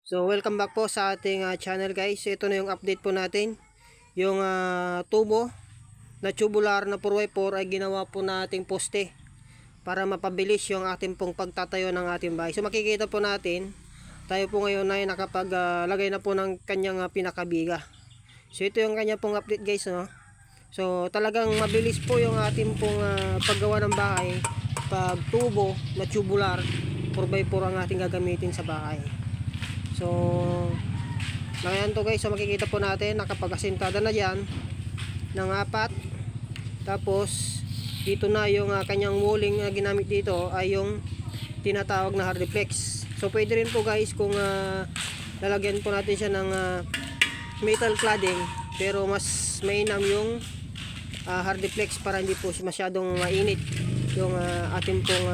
So welcome back po sa ating channel guys. Ito na yung update po natin. Yung tubo na tubular na 4x4 ay ginawa po nating poste para mapabilis yung ating pong pagtatayo ng ating bahay. So makikita po natin, tayo po ngayon ay nakapaglagay na po ng kanyang pinakabiga. So ito yung kanya pong update guys, no? So talagang mabilis po yung ating pong paggawa ng bahay pag tubo na tubular 4x4 ang ating gagamitin sa bahay. So ngayon to guys, so makikita po natin nakapag-asintada na dyan ng 4. Tapos dito na yung kanyang walling na ginamit dito ay yung tinatawag na hardiplex. So pwede rin po guys kung lalagyan po natin siya ng metal cladding, pero mas mainam yung hardiplex para hindi po masyadong mainit yung ating pong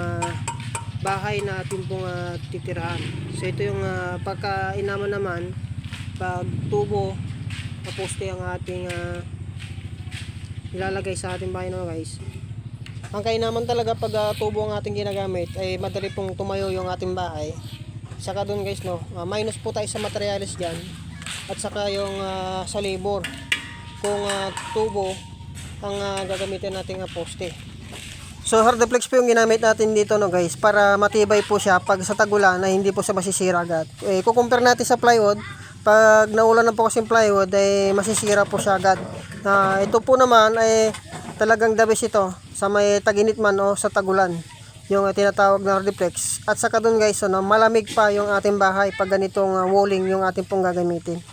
bahay na ating pong titirahan. So ito yung pagkainaman naman pag tubo na poste ang ating ilalagay sa ating bahay na guys. Ang kainaman talaga pag tubo ang ating ginagamit ay madali pong tumayo yung ating bahay. Saka dun guys, no, minus po tayo sa materials dyan, at saka yung sa labor kung tubo ang gagamitin nating poste. So hardiplex po yung ginamit natin dito, no guys, para matibay po siya pag sa tagulan na hindi po siya masisira agad. Kukumpare natin sa plywood, pag naulan na po kasi plywood ay masisira po siya agad. Ito po naman ay talagang the best ito sa may taginit man o sa tagulan, yung tinatawag na hardiplex. At saka dun guys, no, malamig pa yung ating bahay pag ganitong walling yung ating pong gagamitin.